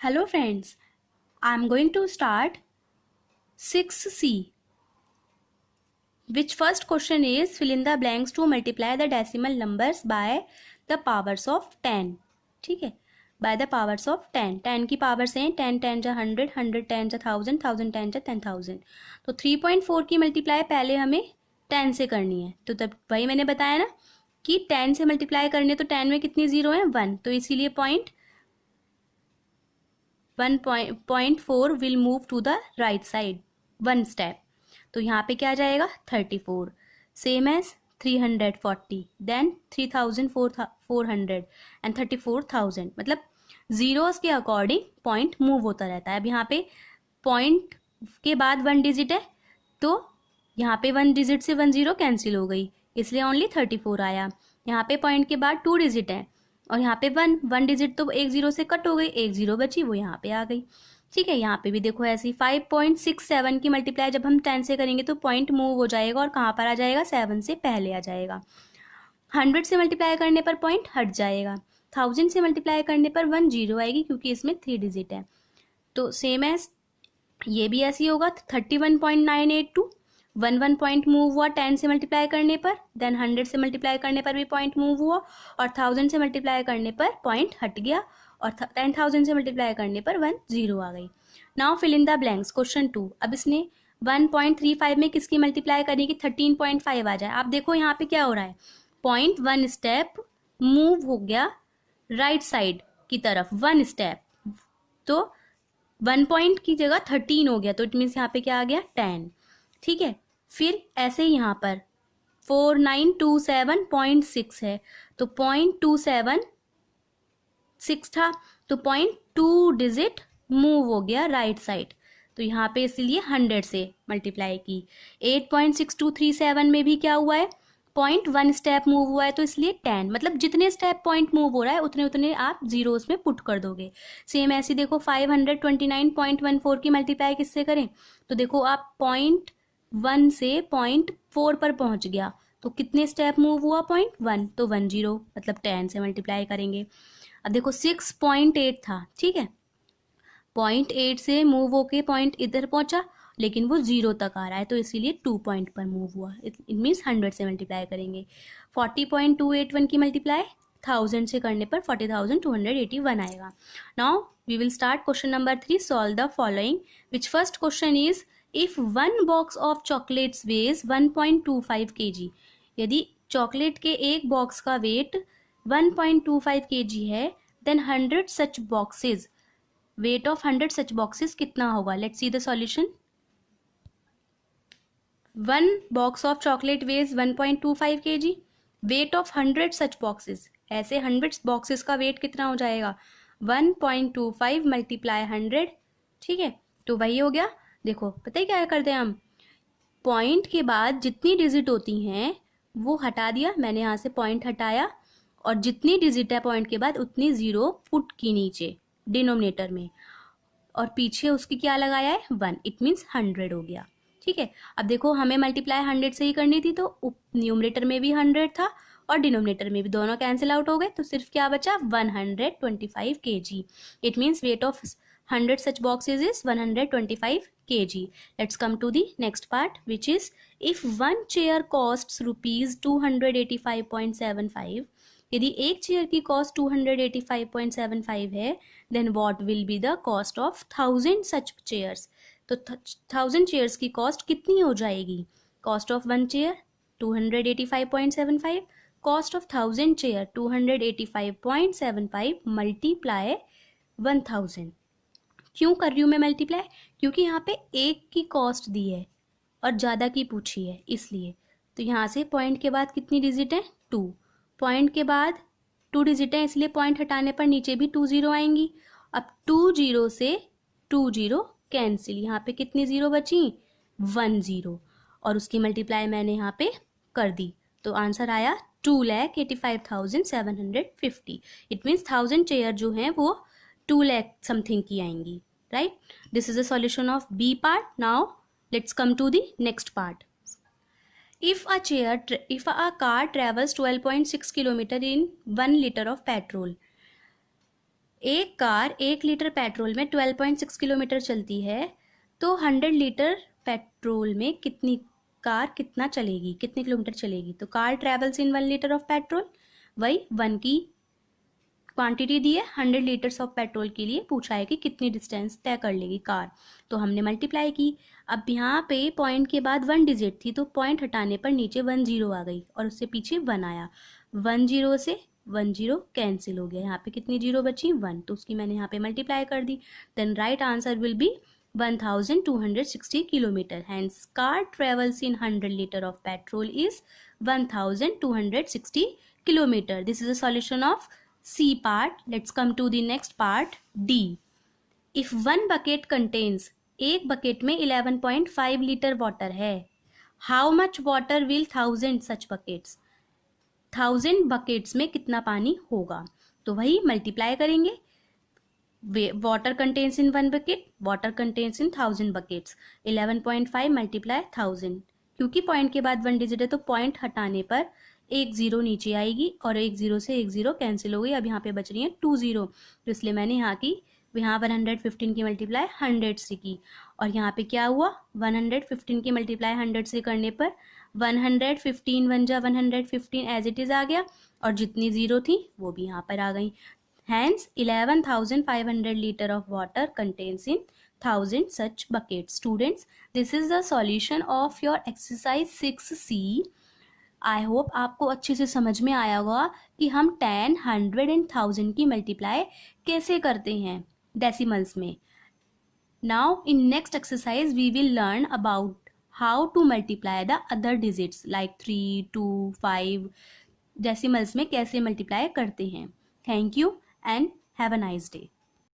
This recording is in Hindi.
Hello friends, I am going to start 6C, which first question is fill in the blanks to multiply the decimal numbers by the powers of 10. ठीक है, by the powers of 10. 10 की powers हैं 10 10 जा 100, 100 10 जा 1000, 1000 10 जा 10,000. तो 3.4 की मल्टीप्लाई पहले हमें 10 से करनी है. तो तब वही मैंने बताया ना कि 10 से मल्टीप्लाई करने तो 10 में कितनी जीरो है 1, तो इसीलिए 1.4 will move to the right side 1 step. तो यहाँ पे क्या जाएगा 34, सेम एज 340, देन 3,400 एंड 34,000. मतलब जीरोस के अकॉर्डिंग पॉइंट मूव होता रहता है. अब यहाँ पे पॉइंट के बाद 1 डिजिट है तो यहाँ पे 1 डिजिट से 1 जीरो कैंसिल हो गई, इसलिए ओनली 34 आया. यहाँ पे पॉइंट के बाद 2 डिजिट है और यहाँ पे 1 डिजिट तो एक जीरो से कट हो गई, एक जीरो बची वो यहाँ पे आ गई. ठीक है, यहाँ पे भी देखो ऐसी 5.67 की मल्टीप्लाई जब हम 10 से करेंगे तो पॉइंट मूव हो जाएगा और कहाँ पर आ जाएगा 7 से पहले आ जाएगा. 100 से मल्टीप्लाई करने पर पॉइंट हट जाएगा. 1000 से मल्टीप्लाई करने पर 1 जीरो आएगी क्योंकि इसमें 3 डिजिट है. तो सेम एज ये भी ऐसी होगा 31.982. 1 पॉइंट मूव हुआ 10 से मल्टीप्लाई करने पर, देन 100 से मल्टीप्लाई करने पर भी पॉइंट मूव हुआ और 1000 से मल्टीप्लाई करने पर पॉइंट हट गया और 10,000 से मल्टीप्लाई करने पर 1 जीरो आ गई. Now fill in the blanks. Question 2. अब इसने 1.35 में किसकी मल्टीप्लाई करनी कि 13.5 आ जाए. आप देखो यहाँ पे क्या हो रहा है, पॉइंट 1 स्टेप मूव हो गया राइट साइड की तरफ 1 स्टेप, तो 1 पॉइंट की जगह 13 हो गया, तो इट मीन्स यहाँ पे क्या आ गया 10. ठीक है, फिर ऐसे ही यहाँ पर 4927.6 है तो 0.276 था, तो 0.2 डिजिट मूव हो गया राइट साइड, तो यहाँ पे इसलिए 100 से मल्टीप्लाई की. 8.6237 में भी क्या हुआ है 0.1 स्टेप मूव हुआ है तो इसलिए 10. मतलब जितने स्टेप पॉइंट मूव हो रहा है उतने उतने आप जीरोस में पुट कर दोगे. सेम ऐसी देखो 529.14 की मल्टीप्लाई किससे करें, तो देखो आप 0.1 से 0.4 पर पहुंच गया तो कितने स्टेप मूव हुआ 0.1, तो 1 जीरो, मतलब 10 से मल्टीप्लाई करेंगे. अब देखो 6.8 था, ठीक है, 0.8 से मूव होके पॉइंट इधर पहुंचा लेकिन वो जीरो तक आ रहा है तो इसीलिए 2 पॉइंट पर मूव हुआ. इट मीन्स 100 से मल्टीप्लाई करेंगे. 40.281 की मल्टीप्लाई 1000 से करने पर 40,281 आएगा. Now we will start question number 3. Solve the following, which first question is if 1 box of chocolates weighs 1.25 kg. यदि चॉकलेट के एक बॉक्स का वेट 1.25 kg है, then 100 such boxes, weight of 100 such boxes कितना होगा. Let's see the solution. 1 box of chocolate weighs 1.25 kg, weight of 100 such boxes, ऐसे 100 बॉक्सेस का वेट कितना हो जाएगा 1.25 मल्टीप्लाई 100. ठीक है, तो वही हो गया. देखो पता है क्या करते हैं हम, पॉइंट के बाद जितनी डिजिट होती हैं वो हटा दिया, मैंने यहाँ से पॉइंट हटाया और जितनी डिजिट है पॉइंट के बाद उतनी जीरो पुट की नीचे डिनोमिनेटर में और पीछे उसकी क्या लगाया है 1, इट मीन्स 100 हो गया. ठीक है, अब देखो हमें मल्टीप्लाई 100 से ही करनी थी तो न्यूमरेटर में भी 100 था और डिनोमिनेटर में भी, दोनों कैंसिल आउट हो गए तो सिर्फ क्या बचा 125 kg. It means wait of 100 such boxes is 125 kg. Let's come to the next part, which is if one chair costs rupees 285.75. यदि एक चेयर की कॉस्ट 285.75 है, then what will be the cost of 1000 such chairs. तो 1000 चेयर्स की कॉस्ट कितनी हो जाएगी. Cost of 1 chair 285.75, cost of 1000 chair 285.75 multiply 1000. क्यों कर रही हूँ मैं मल्टीप्लाई, क्योंकि यहाँ पे एक की कॉस्ट दी है और ज़्यादा की पूछी है इसलिए. तो यहाँ से पॉइंट के बाद कितनी डिजिट है 2, पॉइंट के बाद 2 डिजिट है इसलिए पॉइंट हटाने पर नीचे भी 2 जीरो आएंगी. अब 2 जीरो से 2 जीरो कैंसिल, यहाँ पे कितनी जीरो बची 1 जीरो और उसकी मल्टीप्लाई मैंने यहाँ पे कर दी तो आंसर आया 2,85,750. इट मीन्स 1000 चेयर जो हैं वो 2 lakh समथिंग की आएंगी. Right, this is the solution of B part. Now let's come to the next part. if a car travels 12.6 kilometer in 1 liter of petrol, एक कार 1 लीटर पेट्रोल में 12.6 किलोमीटर चलती है, तो 100 लीटर पेट्रोल में कितनी कार कितना चलेगी, कितने किलोमीटर चलेगी। तो car travels in 1 litre of petrol, वही 1 की क्वांटिटी दी है, 100 लीटर्स ऑफ पेट्रोल के लिए पूछा है कि कितनी डिस्टेंस तय कर लेगी कार। तो हमने मल्टीप्लाई की। अब यहाँ पे पॉइंट के बाद 1 डिजिट थी, तो पॉइंट हटाने पर नीचे 1 0 आ गई और उससे पीछे 1 आया। 1 0 से 1 0 कैंसिल हो गया। यहाँ पे कितनी जीरो बची, 1, तो उसकी मैंने यहाँ पे मल्टीप्लाई कर दी। Then right answer will be 1260 kilometre. Hence car travels in 100 litre of petrol is 1260 kilometer. This is a solution of C part. Let's come to the next part, D. If one bucket contains, एक बकेट में 11.5 लीटर वाटर है, how much water will 1000 such buckets? 1000 buckets में कितना पानी होगा। तो वही मल्टीप्लाई करेंगे। वाटर कंटेन्स इन 1 बकेट, वाटर कंटेन्स इन 1000 बकेट्स। 11.5 मल्टीप्लाई 1000, क्योंकि पॉइंट के बाद 1 डिजिट है तो पॉइंट हटाने पर 1 0 नीचे आएगी और 1 0 से 1 0 कैंसिल हो गई। अब यहाँ पे बच रही है 2 0, तो इसलिए मैंने यहाँ 115 की मल्टीप्लाई 100 से की। और यहाँ पे क्या हुआ, 115 की मल्टीप्लाई 100 से करने पर 115 1 जा 115 एज इट इज आ गया, और जितनी जीरो थी वो भी यहाँ पर आ गई। Hence 11,500 liter of water contains in 1000 such buckets. Students, this is the solution of your exercise 6C. I hope आपको अच्छे से समझ में आया होगा कि हम 10, 100 and 1000 की मल्टीप्लाई कैसे करते हैं डेसिमल्स में। Now in next exercise we will learn about how to multiply the other digits like 3, 2, 5 decimals में कैसे मल्टीप्लाई करते हैं। Thank you and have a nice day.